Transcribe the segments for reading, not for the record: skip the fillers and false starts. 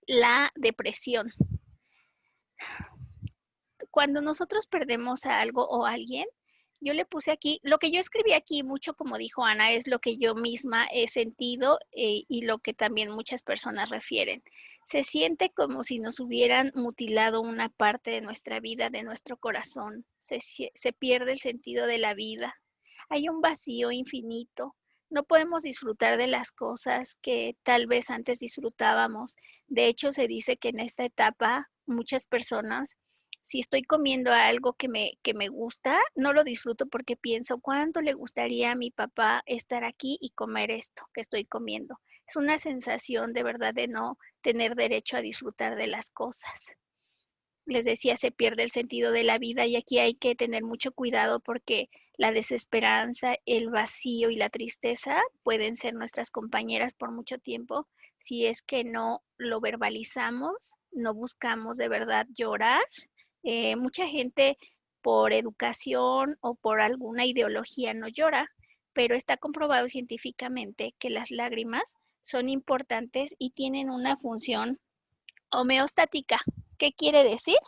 la depresión. Cuando nosotros perdemos a algo o a alguien, yo le puse aquí, lo que yo escribí aquí mucho, como dijo Ana, es lo que yo misma he sentido y lo que también muchas personas refieren. Se siente como si nos hubieran mutilado una parte de nuestra vida, de nuestro corazón. Se pierde el sentido de la vida. Hay un vacío infinito. No podemos disfrutar de las cosas que tal vez antes disfrutábamos. De hecho, se dice que en esta etapa muchas personas, si estoy comiendo algo que me gusta, no lo disfruto porque pienso cuánto le gustaría a mi papá estar aquí y comer esto que estoy comiendo. Es una sensación de verdad de no tener derecho a disfrutar de las cosas. Les decía, se pierde el sentido de la vida y aquí hay que tener mucho cuidado porque la desesperanza, el vacío y la tristeza pueden ser nuestras compañeras por mucho tiempo si es que no lo verbalizamos, no buscamos de verdad llorar. Mucha gente por educación o por alguna ideología no llora, pero está comprobado científicamente que las lágrimas son importantes y tienen una función homeostática. ¿Qué quiere decir?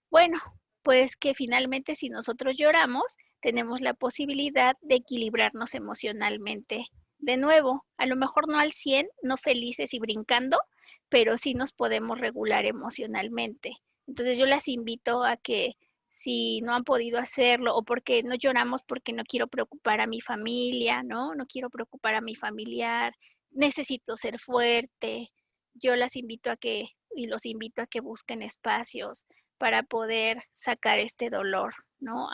Bueno, pues que finalmente si nosotros lloramos, tenemos la posibilidad de equilibrarnos emocionalmente. De nuevo, a lo mejor no al 100, no felices y brincando, pero sí nos podemos regular emocionalmente. Entonces yo las invito a que si no han podido hacerlo o porque no lloramos porque no quiero preocupar a mi familia, ¿no? No quiero preocupar a mi familiar, necesito ser fuerte. Yo las invito a que y los invito a que busquen espacios para poder sacar este dolor, ¿no?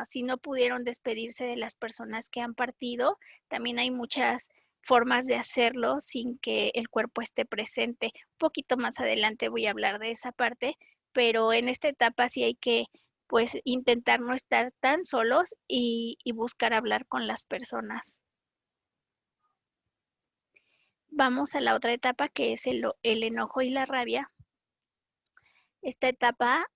Si no pudieron despedirse de las personas que han partido, también hay muchas formas de hacerlo sin que el cuerpo esté presente. Un poquito más adelante voy a hablar de esa parte, pero en esta etapa sí hay que pues intentar no estar tan solos y buscar hablar con las personas. Vamos a la otra etapa que es el enojo y la rabia. Esta etapa,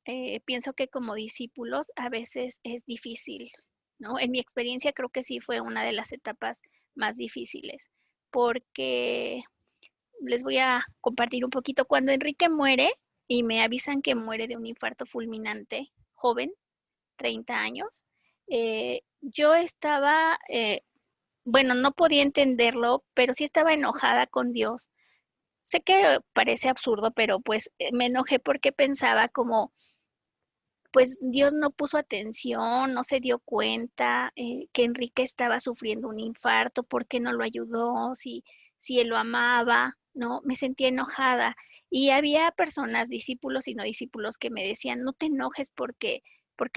pienso que como discípulos a veces es difícil, ¿no? En mi experiencia creo que sí fue una de las etapas más difíciles, porque les voy a compartir un poquito. Cuando Enrique muere y me avisan que muere de un infarto fulminante, joven, 30 años, yo estaba, bueno, no podía entenderlo, pero sí estaba enojada con Dios. Sé que parece absurdo, pero pues me enojé porque pensaba como pues Dios no puso atención, no se dio cuenta que Enrique estaba sufriendo un infarto, ¿por qué no lo ayudó? Si él lo amaba, ¿no? Me sentía enojada. Y había personas, discípulos y no discípulos, que me decían, no te enojes porque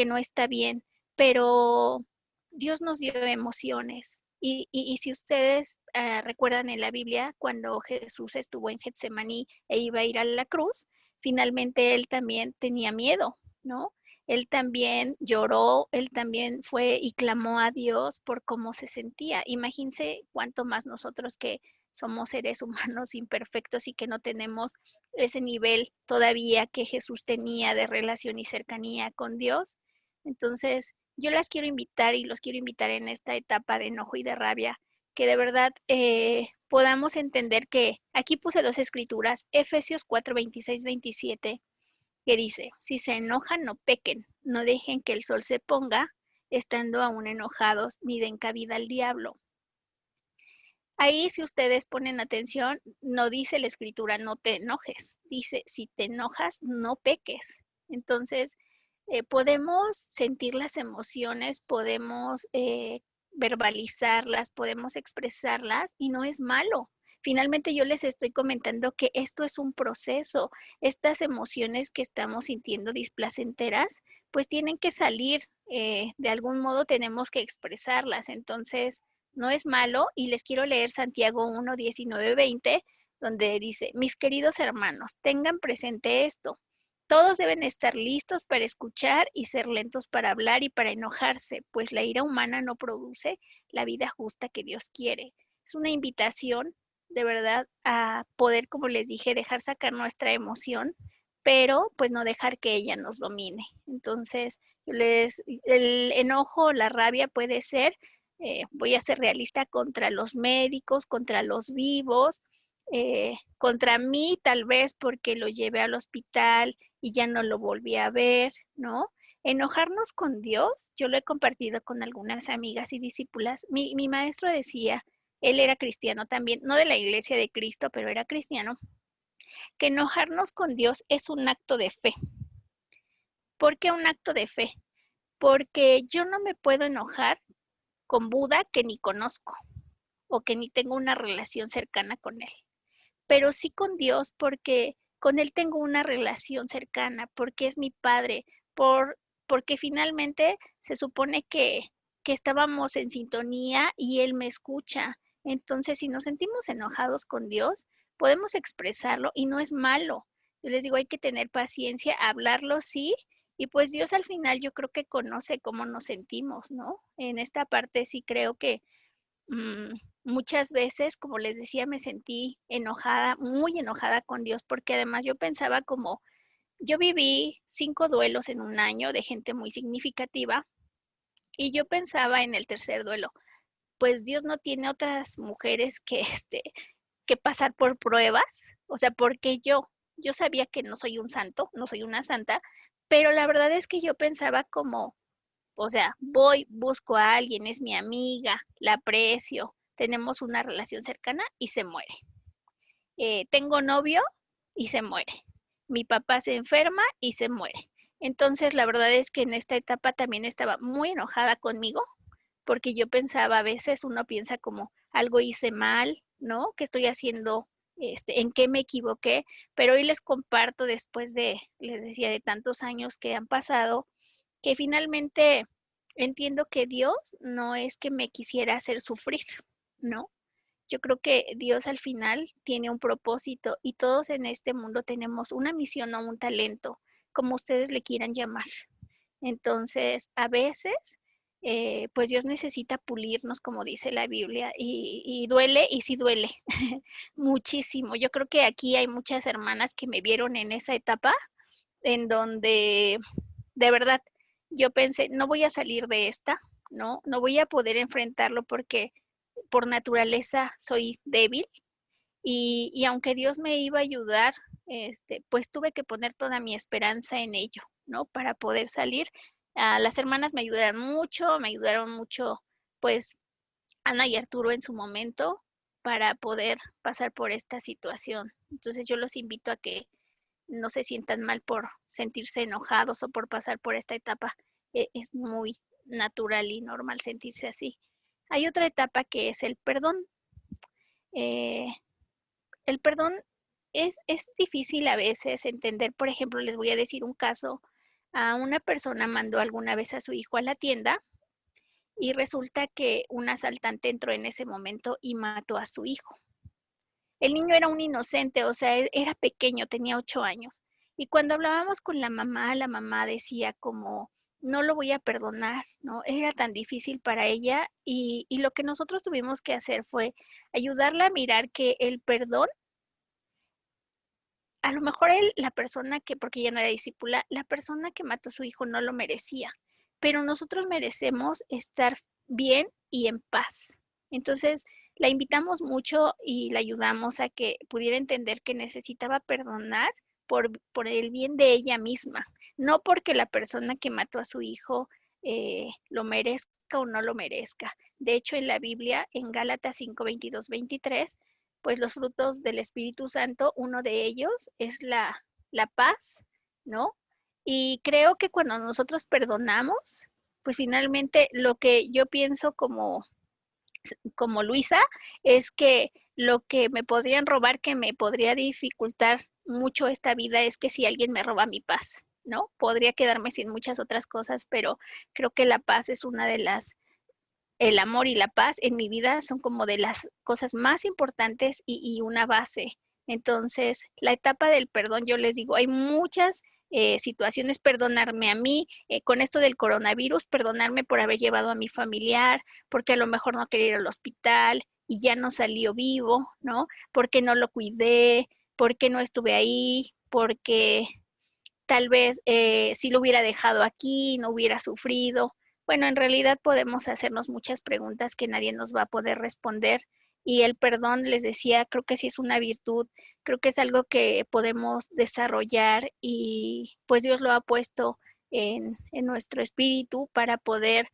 no está bien, pero Dios nos dio emociones. Y si ustedes recuerdan en la Biblia, cuando Jesús estuvo en Getsemaní e iba a ir a la cruz, finalmente él también tenía miedo, ¿no? Él también lloró, él también fue y clamó a Dios por cómo se sentía. Imagínense cuánto más nosotros que somos seres humanos imperfectos y que no tenemos ese nivel todavía que Jesús tenía de relación y cercanía con Dios. Entonces, yo las quiero invitar y los quiero invitar en esta etapa de enojo y de rabia, que de verdad podamos entender que aquí puse dos escrituras, Efesios 4, 26, 27 que dice, si se enojan, no pequen, no dejen que el sol se ponga, estando aún enojados, ni den cabida al diablo. Ahí, si ustedes ponen atención, no dice la escritura, no te enojes, dice, si te enojas, no peques. Entonces, podemos sentir las emociones, podemos verbalizarlas, podemos expresarlas y no es malo. Finalmente yo les estoy comentando que esto es un proceso. Estas emociones que estamos sintiendo displacenteras, pues tienen que salir. De algún modo tenemos que expresarlas. Entonces, no es malo y les quiero leer Santiago 1, 19, 20, donde dice, mis queridos hermanos, tengan presente esto. Todos deben estar listos para escuchar y ser lentos para hablar y para enojarse, pues la ira humana no produce la vida justa que Dios quiere. Es una invitación de verdad a poder, como les dije, dejar sacar nuestra emoción, pero pues no dejar que ella nos domine. Entonces, el enojo, la rabia puede ser, voy a ser realista, contra los médicos, contra los vivos, contra mí, tal vez porque lo llevé al hospital y ya no lo volví a ver, ¿no? Enojarnos con Dios, yo lo he compartido con algunas amigas y discípulas. Mi maestro decía, él era cristiano también, no de la iglesia de Cristo, pero era cristiano, que enojarnos con Dios es un acto de fe. ¿Por qué un acto de fe? Porque yo no me puedo enojar con Buda que ni conozco o que ni tengo una relación cercana con él, pero sí con Dios porque con él tengo una relación cercana, porque es mi padre, porque finalmente se supone que estábamos en sintonía y él me escucha. Entonces, si nos sentimos enojados con Dios, podemos expresarlo y no es malo. Yo les digo, hay que tener paciencia, hablarlo sí, y pues Dios al final yo creo que conoce cómo nos sentimos, ¿no? En esta parte sí creo que mm, muchas veces, como les decía, me sentí enojada, muy enojada con Dios, porque además yo pensaba como, yo viví 5 duelos en un año de gente muy significativa y yo pensaba en el tercer duelo, pues Dios no tiene otras mujeres que, que pasar por pruebas, o sea, porque yo sabía que no soy un santo, no soy una santa, pero la verdad es que yo pensaba como, o sea, voy, busco a alguien, es mi amiga, la aprecio, tenemos una relación cercana y se muere. Tengo novio y se muere. Mi papá se enferma y se muere. Entonces, la verdad es que en esta etapa también estaba muy enojada conmigo, porque yo pensaba, a veces uno piensa como algo hice mal, ¿no? ¿Qué estoy haciendo? ¿En qué me equivoqué? Pero hoy les comparto después de, les decía, de tantos años que han pasado, que finalmente entiendo que Dios no es que me quisiera hacer sufrir, ¿no? Yo creo que Dios al final tiene un propósito y todos en este mundo tenemos una misión o un talento, como ustedes le quieran llamar. Entonces, a veces, pues Dios necesita pulirnos, como dice la Biblia, y duele, y sí duele muchísimo. Yo creo que aquí hay muchas hermanas que me vieron en esa etapa en donde de verdad, yo pensé, no voy a salir de esta, ¿no? No voy a poder enfrentarlo porque por naturaleza soy débil y aunque Dios me iba a ayudar, pues tuve que poner toda mi esperanza en ello, ¿no? Para poder salir. Las hermanas me ayudaron mucho, pues Ana y Arturo en su momento para poder pasar por esta situación. Entonces yo los invito a que no se sientan mal por sentirse enojados o por pasar por esta etapa. Es muy natural y normal sentirse así. Hay otra etapa que es el perdón. Eh, el perdón es difícil a veces entender. Por ejemplo, les voy a decir un caso. A una persona mandó alguna vez a su hijo a la tienda y resulta que un asaltante entró en ese momento y mató a su hijo. El niño era un inocente, o sea, era pequeño, tenía 8 años. Y cuando hablábamos con la mamá decía como, no lo voy a perdonar, ¿no? Era tan difícil para ella y lo que nosotros tuvimos que hacer fue ayudarla a mirar que el perdón, a lo mejor él, la persona que, porque ella no era discípula, la persona que mató a su hijo no lo merecía, pero nosotros merecemos estar bien y en paz. Entonces, la invitamos mucho y la ayudamos a que pudiera entender que necesitaba perdonar por el bien de ella misma, no porque la persona que mató a su hijo lo merezca o no lo merezca. De hecho, en la Biblia, en Gálatas 5, 22, 23, pues los frutos del Espíritu Santo, uno de ellos es la paz, ¿no? Y creo que cuando nosotros perdonamos, pues finalmente lo que yo pienso como Luisa es que lo que me podrían robar, que me podría dificultar mucho esta vida, es que si alguien me roba mi paz, ¿no? Podría quedarme sin muchas otras cosas, pero creo que la paz es una de las el amor y la paz en mi vida son como de las cosas más importantes y una base. Entonces, la etapa del perdón, yo les digo, hay muchas situaciones, perdonarme a mí, con esto del coronavirus, perdonarme por haber llevado a mi familiar, porque a lo mejor no quería ir al hospital y ya no salió vivo, ¿no? Porque no lo cuidé, porque no estuve ahí, porque tal vez si lo hubiera dejado aquí, no hubiera sufrido. Bueno, en realidad podemos hacernos muchas preguntas que nadie nos va a poder responder Y el perdón, les decía, creo que sí es una virtud, creo que es algo que podemos desarrollar y pues Dios lo ha puesto en nuestro espíritu para poder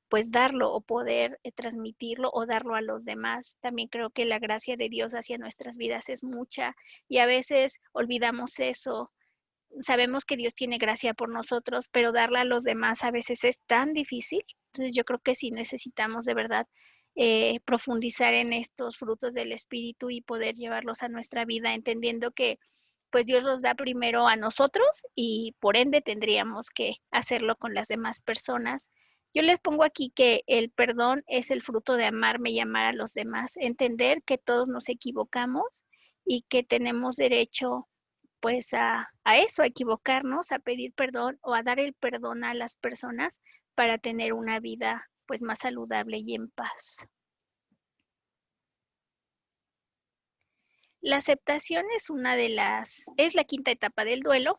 pues darlo o poder transmitirlo o darlo a los demás. También creo que la gracia de Dios hacia nuestras vidas es mucha y a veces olvidamos eso. Sabemos que Dios tiene gracia por nosotros, pero darla a los demás a veces es tan difícil. Entonces yo creo que sí necesitamos de verdad profundizar en estos frutos del Espíritu y poder llevarlos a nuestra vida, entendiendo que pues Dios los da primero a nosotros y por ende tendríamos que hacerlo con las demás personas. Yo les pongo aquí que el perdón es el fruto de amarme y amar a los demás, entender que todos nos equivocamos y que tenemos derecho pues a eso, a equivocarnos, a pedir perdón o a dar el perdón a las personas para tener una vida pues más saludable y en paz. La aceptación es es la quinta etapa del duelo.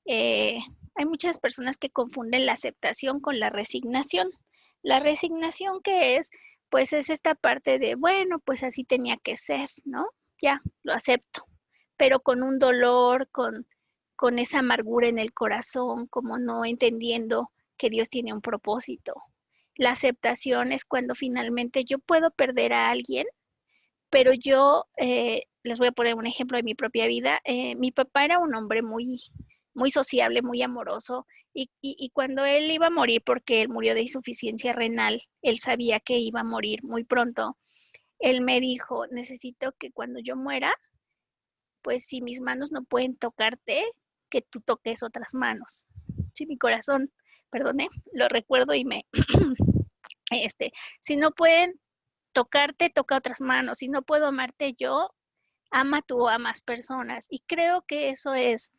Eh, Hay muchas personas que confunden la aceptación con la resignación. La resignación que es, pues es esta parte de, bueno, pues así tenía que ser, ¿no? Ya, lo acepto, pero con un dolor, con esa amargura en el corazón, como no entendiendo que Dios tiene un propósito. La aceptación es cuando finalmente yo puedo perder a alguien, pero yo les voy a poner un ejemplo de mi propia vida. Mi papá era un hombre muy sociable, muy amoroso, y cuando él iba a morir, porque él murió de insuficiencia renal, él sabía que iba a morir muy pronto, él me dijo, necesito que cuando yo muera, pues si mis manos no pueden tocarte, que tú toques otras manos. Si mi corazón, perdone, lo recuerdo y este, si no pueden tocarte, toca otras manos. Si no puedo amarte yo, ama tú a más personas. Y creo que eso es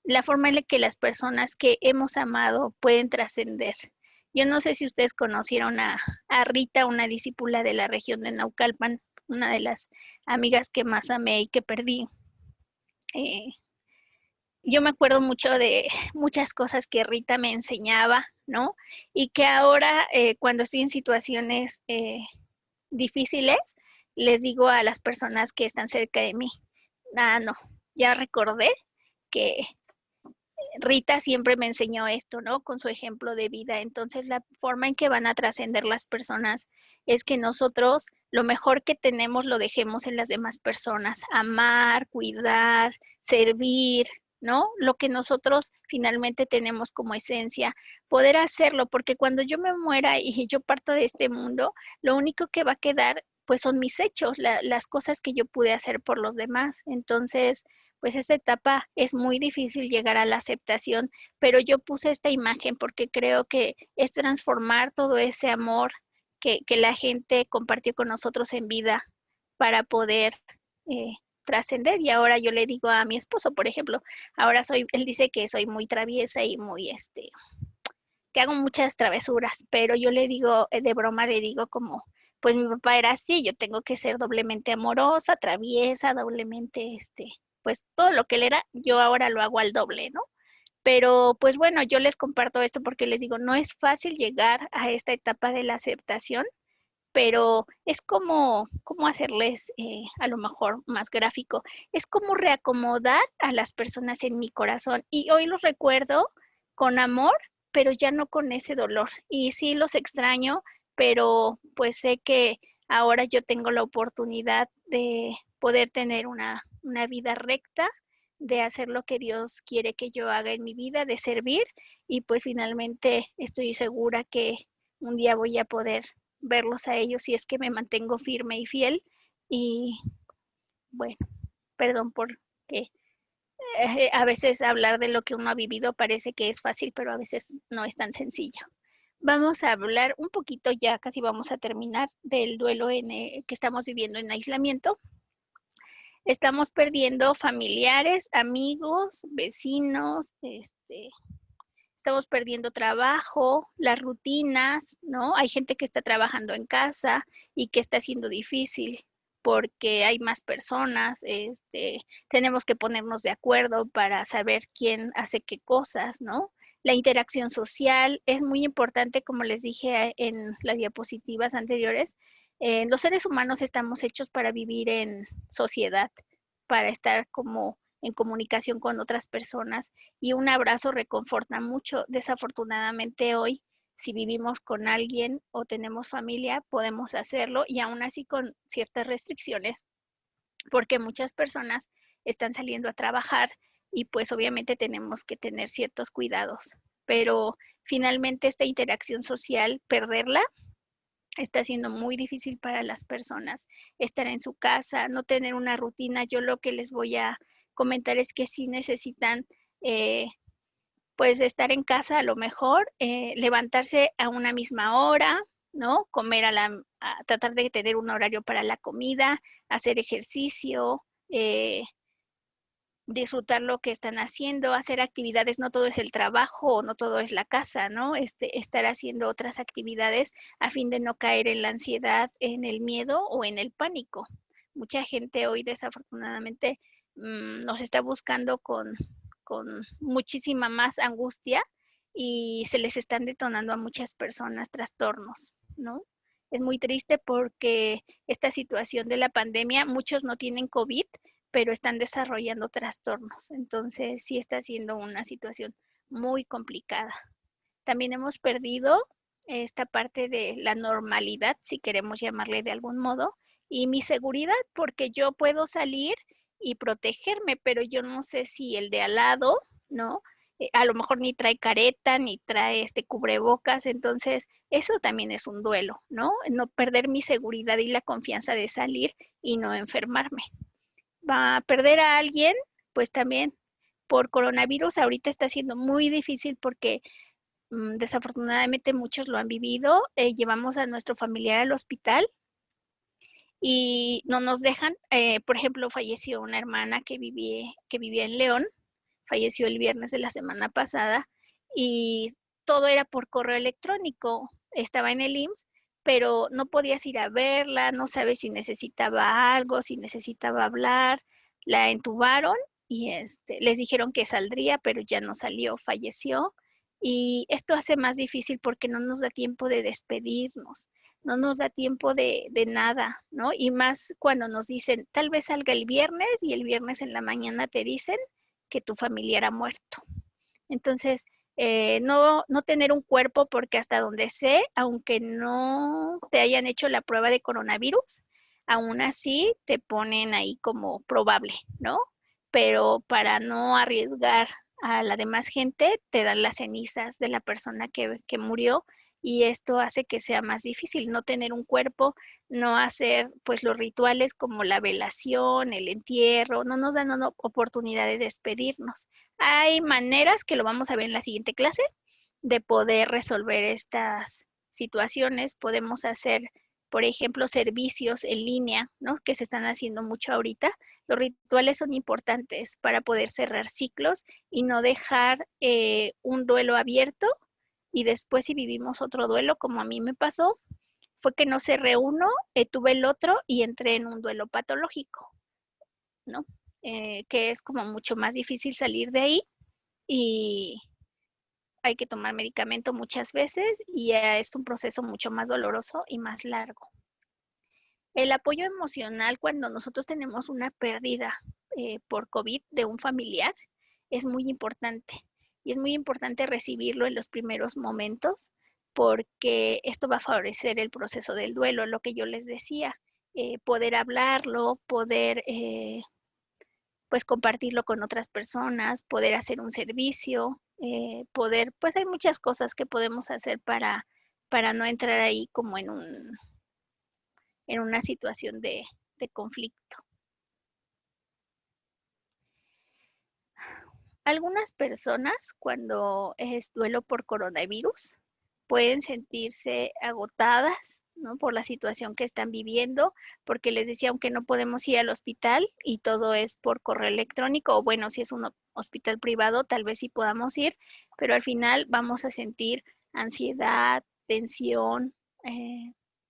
la forma en la que las personas que hemos amado pueden trascender. Yo no sé si ustedes conocieron a Rita, una discípula de la región de Naucalpan, una de las amigas que más amé y que perdí. Eh, yo me acuerdo mucho de muchas cosas que Rita me enseñaba, ¿no? Y que ahora cuando estoy en situaciones difíciles, les digo a las personas que están cerca de mí, ah, no, ya recordé que Rita siempre me enseñó esto, ¿no? Con su ejemplo de vida. Entonces, la forma en que van a trascender las personas es que nosotros lo mejor que tenemos lo dejemos en las demás personas. Amar, cuidar, servir, ¿no? Lo que nosotros finalmente tenemos como esencia, poder hacerlo, porque cuando yo me muera y yo parto de este mundo, lo único que va a quedar, pues son mis hechos, las cosas que yo pude hacer por los demás. Entonces, pues esta etapa es muy difícil llegar a la aceptación, pero yo puse esta imagen porque creo que es transformar todo ese amor que la gente compartió con nosotros en vida para poder eh, trascender. Y ahora yo le digo a mi esposo, por ejemplo, él dice que soy muy traviesa y que hago muchas travesuras, pero yo le digo, de broma le digo como, pues mi papá era así, yo tengo que ser doblemente amorosa, traviesa, doblemente, pues todo lo que él era, yo ahora lo hago al doble, ¿no? Pero pues bueno, yo les comparto esto porque les digo, no es fácil llegar a esta etapa de la aceptación, pero es como hacerles a lo mejor más gráfico, es como reacomodar a las personas en mi corazón y hoy los recuerdo con amor, pero ya no con ese dolor. Y sí los extraño, pero pues sé que ahora yo tengo la oportunidad de poder tener una vida recta, de hacer lo que Dios quiere que yo haga en mi vida, de servir y pues finalmente estoy segura que un día voy a poder verlos a ellos si es que me mantengo firme y fiel. Y bueno, perdón por que a veces hablar de lo que uno ha vivido parece que es fácil, pero a veces no es tan sencillo. Vamos a hablar un poquito, ya casi vamos a terminar, del duelo que estamos viviendo en aislamiento. Estamos perdiendo familiares, amigos, vecinos, estamos perdiendo trabajo, las rutinas, ¿no? Hay gente que está trabajando en casa y que está siendo difícil porque hay más personas, tenemos que ponernos de acuerdo para saber quién hace qué cosas, ¿no? La interacción social es muy importante, como les dije en las diapositivas anteriores, Los seres humanos estamos hechos para vivir en sociedad, para estar como en comunicación con otras personas y un abrazo reconforta mucho. Desafortunadamente hoy, si vivimos con alguien o tenemos familia, podemos hacerlo y aún así con ciertas restricciones, porque muchas personas están saliendo a trabajar y pues obviamente tenemos que tener ciertos cuidados. Pero finalmente esta interacción social, perderla, está siendo muy difícil para las personas. Estar en su casa, no tener una rutina. Yo lo que les voy a comentar es que sí necesitan eh, pues estar en casa a lo mejor, levantarse a una misma hora, ¿no? Comer tratar de tener un horario para la comida, hacer ejercicio, disfrutar lo que están haciendo, hacer actividades, no todo es el trabajo, no todo es la casa, ¿no? Estar haciendo otras actividades a fin de no caer en la ansiedad, en el miedo o en el pánico. Mucha gente hoy desafortunadamente nos está buscando con muchísima más angustia y se les están detonando a muchas personas trastornos, ¿no? Es muy triste porque esta situación de la pandemia, muchos no tienen COVID, pero están desarrollando trastornos. Entonces, sí está siendo una situación muy complicada. También hemos perdido esta parte de la normalidad, si queremos llamarle de algún modo, y mi seguridad, porque yo puedo salir y protegerme, pero yo no sé si el de al lado, ¿no? A lo mejor ni trae careta, ni trae este cubrebocas, entonces eso también es un duelo, ¿no? No perder mi seguridad y la confianza de salir y no enfermarme. Va a perder a alguien, pues también por coronavirus ahorita está siendo muy difícil porque desafortunadamente muchos lo han vivido. Llevamos a nuestro familiar al hospital y no nos dejan. Por ejemplo, falleció una hermana que vivía en León, falleció el viernes de la semana pasada y todo era por correo electrónico. Estaba en el IMSS, pero no podías ir a verla, no sabes si necesitaba algo, si necesitaba hablar. La entubaron y les dijeron que saldría, pero ya no salió, falleció. Y esto hace más difícil porque no nos da tiempo de despedirnos, no nos da tiempo de nada, ¿no? Y más cuando nos dicen, tal vez salga el viernes y el viernes en la mañana te dicen que tu familiar ha muerto. Entonces, no tener un cuerpo porque hasta donde sé, aunque no te hayan hecho la prueba de coronavirus, aún así te ponen ahí como probable, ¿no? Pero para no arriesgar a la demás gente, te dan las cenizas de la persona que murió y esto hace que sea más difícil no tener un cuerpo, no hacer pues los rituales como la velación, el entierro, no nos dan una oportunidad de despedirnos. Hay maneras que lo vamos a ver en la siguiente clase de poder resolver estas situaciones. Podemos hacer, por ejemplo, servicios en línea, ¿no? Que se están haciendo mucho ahorita. Los rituales son importantes para poder cerrar ciclos y no dejar un duelo abierto y después si vivimos otro duelo, como a mí me pasó, fue que no cerré uno, tuve el otro y entré en un duelo patológico, ¿no? Que es como mucho más difícil salir de ahí y hay que tomar medicamento muchas veces y es un proceso mucho más doloroso y más largo. El apoyo emocional cuando nosotros tenemos una pérdida por COVID de un familiar es muy importante y es muy importante recibirlo en los primeros momentos porque esto va a favorecer el proceso del duelo, lo que yo les decía, poder hablarlo, poder pues compartirlo con otras personas, poder hacer un servicio, poder, pues hay muchas cosas que podemos hacer para no entrar ahí como en una situación de conflicto. Algunas personas cuando es duelo por coronavirus pueden sentirse agotadas, ¿no? Por la situación que están viviendo, porque les decía, aunque no podemos ir al hospital y todo es por correo electrónico, o bueno, si es un hospital privado, tal vez sí podamos ir, pero al final vamos a sentir ansiedad, tensión,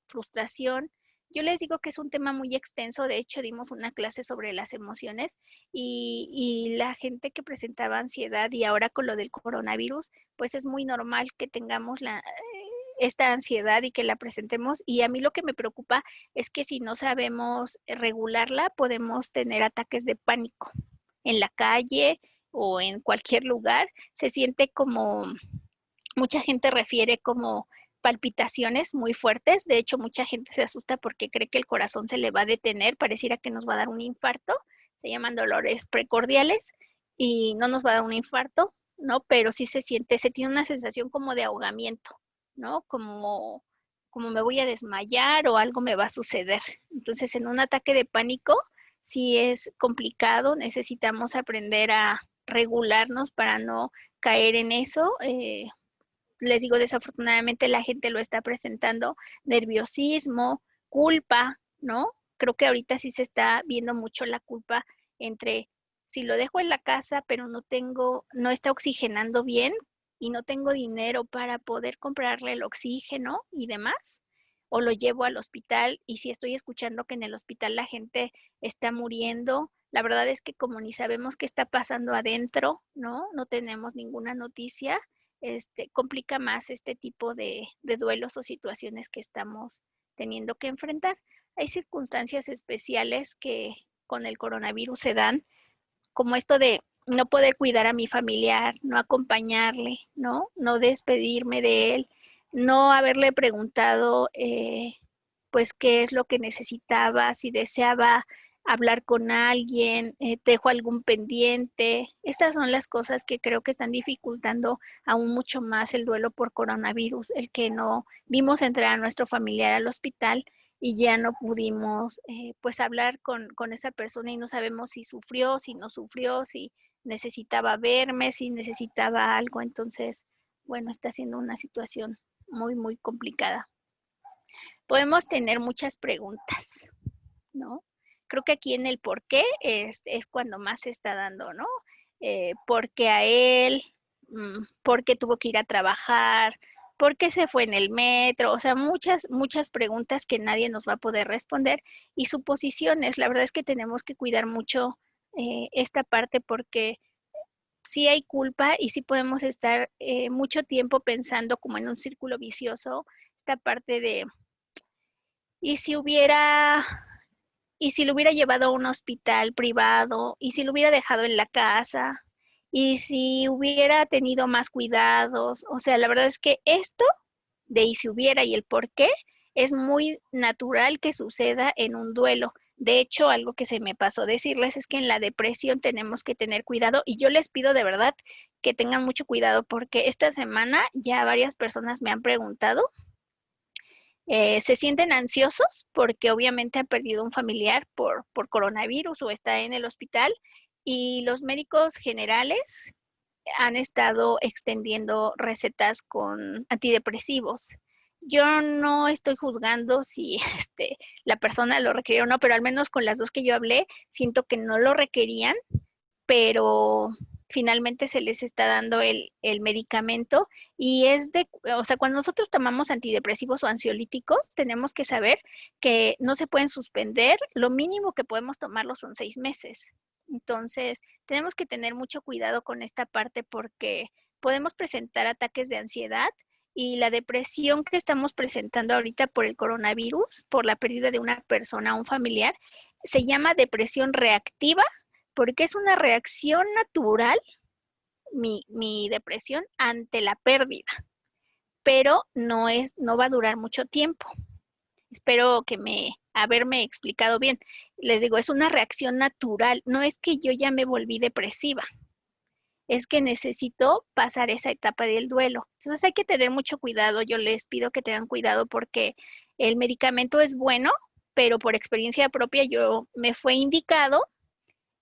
frustración. Yo les digo que es un tema muy extenso, de hecho dimos una clase sobre las emociones y la gente que presentaba ansiedad y ahora con lo del coronavirus, pues es muy normal que tengamos esta ansiedad y que la presentemos. Y a mí lo que me preocupa es que si no sabemos regularla, podemos tener ataques de pánico en la calle o en cualquier lugar. Se siente como, mucha gente refiere como palpitaciones muy fuertes. De hecho, mucha gente se asusta porque cree que el corazón se le va a detener, pareciera que nos va a dar un infarto. Se llaman dolores precordiales y no nos va a dar un infarto, ¿no? Pero sí se siente, se tiene una sensación como de ahogamiento, ¿no? Como me voy a desmayar o algo me va a suceder. Entonces, en un ataque de pánico, sí es complicado, necesitamos aprender a regularnos para no caer en eso. Les digo, desafortunadamente la gente lo está presentando, nerviosismo, culpa, ¿no? Creo que ahorita sí se está viendo mucho la culpa entre si lo dejo en la casa, pero no está oxigenando bien y no tengo dinero para poder comprarle el oxígeno y demás, o lo llevo al hospital y si estoy escuchando que en el hospital la gente está muriendo, la verdad es que como ni sabemos qué está pasando adentro, ¿no? No tenemos ninguna noticia, complica más este tipo de duelos o situaciones que estamos teniendo que enfrentar. Hay circunstancias especiales que con el coronavirus se dan, como esto de no poder cuidar a mi familiar, no acompañarle, ¿no? No despedirme de él, no haberle preguntado, pues, qué es lo que necesitaba, si deseaba hablar con alguien, dejo algún pendiente. Estas son las cosas que creo que están dificultando aún mucho más el duelo por coronavirus, el que no vimos entrar a nuestro familiar al hospital y ya no pudimos pues hablar con esa persona y no sabemos si sufrió, si no sufrió, si necesitaba verme, si necesitaba algo. Entonces, bueno, está siendo una situación muy, muy complicada. Podemos tener muchas preguntas, ¿no? Creo que aquí en el por qué es cuando más se está dando, ¿no? ¿Por qué a él? ¿Por qué tuvo que ir a trabajar? ¿Por qué se fue en el metro? O sea, muchas, muchas preguntas que nadie nos va a poder responder y suposiciones. La verdad es que tenemos que cuidar mucho esta parte porque sí hay culpa y sí podemos estar mucho tiempo pensando como en un círculo vicioso, esta parte de, ¿y si hubiera y si lo hubiera llevado a un hospital privado, y si lo hubiera dejado en la casa, y si hubiera tenido más cuidados? O sea, la verdad es que esto de y si hubiera y el por qué es muy natural que suceda en un duelo. De hecho, algo que se me pasó decirles es que en la depresión tenemos que tener cuidado y yo les pido de verdad que tengan mucho cuidado porque esta semana ya varias personas me han preguntado, se sienten ansiosos porque obviamente han perdido un familiar por coronavirus o está en el hospital y los médicos generales han estado extendiendo recetas con antidepresivos. Yo no estoy juzgando si la persona lo requirió o no, pero al menos con las dos que yo hablé, siento que no lo requerían, pero finalmente se les está dando el medicamento y o sea, cuando nosotros tomamos antidepresivos o ansiolíticos, tenemos que saber que no se pueden suspender, lo mínimo que podemos tomarlo son 6 meses. Entonces, tenemos que tener mucho cuidado con esta parte porque podemos presentar ataques de ansiedad y la depresión que estamos presentando ahorita por el coronavirus, por la pérdida de una persona, un familiar, se llama depresión reactiva porque es una reacción natural, mi depresión, ante la pérdida, pero no va a durar mucho tiempo. Espero que haberme explicado bien. Les digo, es una reacción natural, no es que yo ya me volví depresiva, es que necesito pasar esa etapa del duelo. Entonces hay que tener mucho cuidado, yo les pido que tengan cuidado porque el medicamento es bueno, pero por experiencia propia yo me fue indicado.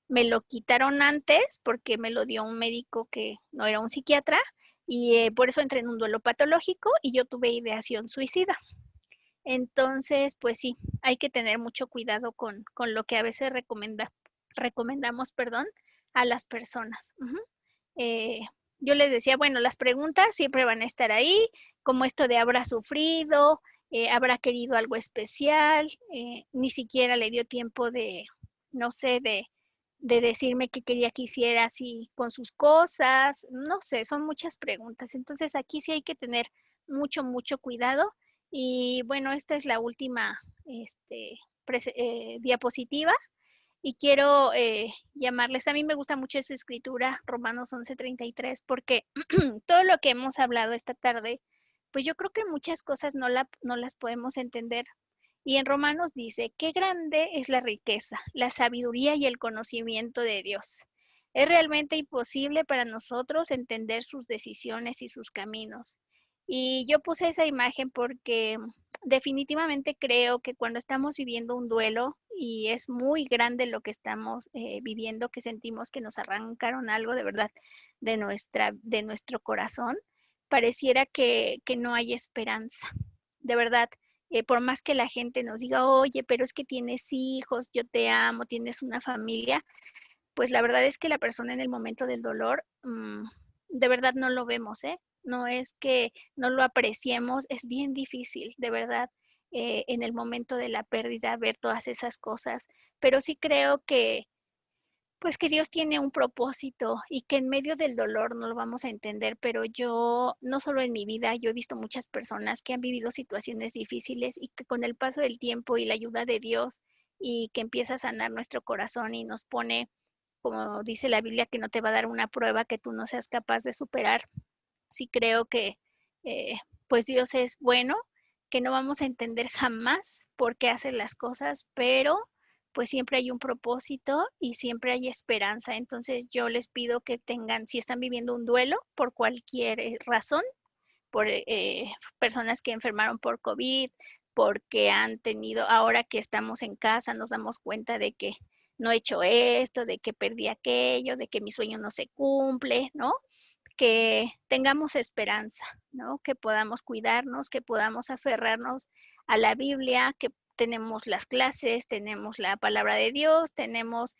Me lo quitaron antes porque me lo dio un médico que no era un psiquiatra y por eso entré en un duelo patológico y yo tuve ideación suicida. Entonces, pues sí, hay que tener mucho cuidado con lo que a veces recomendamos, perdón, a las personas. Eh, yo les decía, bueno, las preguntas siempre van a estar ahí, como esto de habrá sufrido, habrá querido algo especial, ni siquiera le dio tiempo de, no sé, de decirme qué quería que hiciera así con sus cosas, no sé, son muchas preguntas. Entonces aquí sí hay que tener mucho, mucho cuidado. Y bueno, esta es la última diapositiva y quiero llamarles, a mí me gusta mucho esa escritura, Romanos 11:33, porque todo lo que hemos hablado esta tarde, pues yo creo que muchas cosas no las podemos entender. Y en Romanos dice, qué grande es la riqueza, la sabiduría y el conocimiento de Dios. Es realmente imposible para nosotros entender sus decisiones y sus caminos. Y yo puse esa imagen porque definitivamente creo que cuando estamos viviendo un duelo y es muy grande lo que estamos viviendo, que sentimos que nos arrancaron algo de verdad de nuestro corazón, pareciera que no hay esperanza. De verdad, por más que la gente nos diga, oye, pero es que tienes hijos, yo te amo, tienes una familia, pues la verdad es que la persona en el momento del dolor, de verdad no lo vemos, ¿eh? No es que no lo apreciemos, es bien difícil, de verdad, en el momento de la pérdida ver todas esas cosas, pero sí creo que pues que Dios tiene un propósito y que en medio del dolor no lo vamos a entender, pero yo, no solo en mi vida, yo he visto muchas personas que han vivido situaciones difíciles y que con el paso del tiempo y la ayuda de Dios y que empieza a sanar nuestro corazón y nos pone, como dice la Biblia, que no te va a dar una prueba que tú no seas capaz de superar. Sí creo que eh, pues Dios es bueno, que no vamos a entender jamás por qué hace las cosas, pero pues siempre hay un propósito y siempre hay esperanza. Entonces yo les pido que tengan, si están viviendo un duelo por cualquier razón, por personas que enfermaron por COVID, porque han tenido, ahora que estamos en casa, nos damos cuenta de que no he hecho esto, de que perdí aquello, de que mi sueño no se cumple, ¿no? Que tengamos esperanza, ¿no? Que podamos cuidarnos, que podamos aferrarnos a la Biblia, que tenemos las clases, tenemos la palabra de Dios, tenemos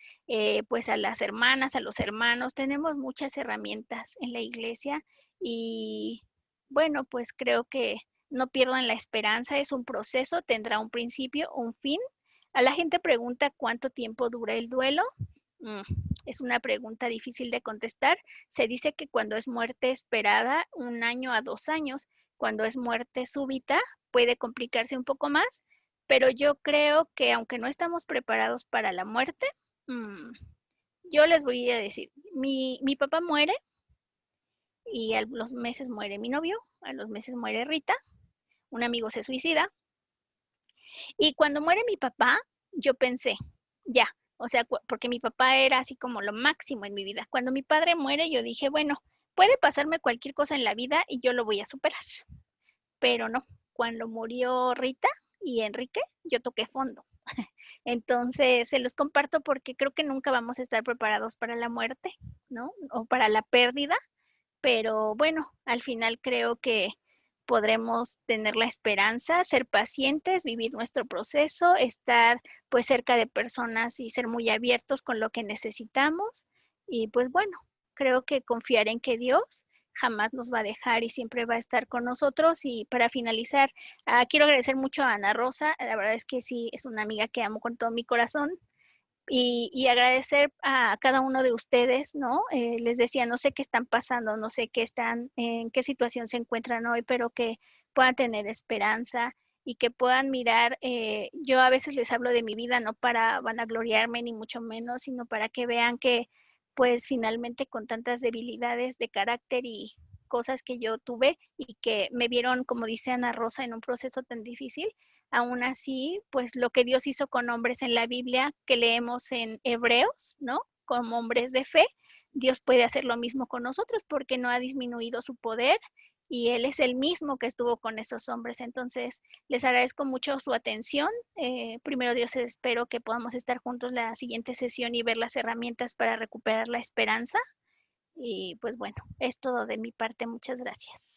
pues a las hermanas, a los hermanos, tenemos muchas herramientas en la iglesia y bueno, pues creo que no pierdan la esperanza, es un proceso, tendrá un principio, un fin. A la gente pregunta cuánto tiempo dura el duelo. Mm, es una pregunta difícil de contestar. Se dice que cuando es muerte esperada, 1 año a 2 años. Cuando es muerte súbita, puede complicarse un poco más, pero yo creo que aunque no estamos preparados para la muerte, mm, yo les voy a decir, mi papá muere y a los meses muere mi novio, a los meses muere Rita, un amigo se suicida, y cuando muere mi papá, yo pensé, ya, o sea, porque mi papá era así como lo máximo en mi vida. Cuando mi padre muere, yo dije, bueno, puede pasarme cualquier cosa en la vida y yo lo voy a superar. Pero no, cuando murió Rita y Enrique, yo toqué fondo. Entonces, se los comparto porque creo que nunca vamos a estar preparados para la muerte, ¿no? O para la pérdida, pero bueno, al final creo que podremos tener la esperanza, ser pacientes, vivir nuestro proceso, estar pues cerca de personas y ser muy abiertos con lo que necesitamos. Y pues bueno, creo que confiar en que Dios jamás nos va a dejar y siempre va a estar con nosotros. Y para finalizar, quiero agradecer mucho a Ana Rosa, la verdad es que sí, es una amiga que amo con todo mi corazón y agradecer a cada uno de ustedes, ¿no? Les decía, no sé qué están pasando, no sé qué están, en qué situación se encuentran hoy, pero que puedan tener esperanza y que puedan mirar, yo a veces les hablo de mi vida, no para vanagloriarme ni mucho menos, sino para que vean que pues finalmente con tantas debilidades de carácter y cosas que yo tuve y que me vieron, como dice Ana Rosa, en un proceso tan difícil, aún así, pues lo que Dios hizo con hombres en la Biblia que leemos en Hebreos, ¿no? Como hombres de fe, Dios puede hacer lo mismo con nosotros porque no ha disminuido su poder y Él es el mismo que estuvo con esos hombres. Entonces, les agradezco mucho su atención. Primero Dios, espero que podamos estar juntos la siguiente sesión y ver las herramientas para recuperar la esperanza. Y pues bueno, es todo de mi parte. Muchas gracias.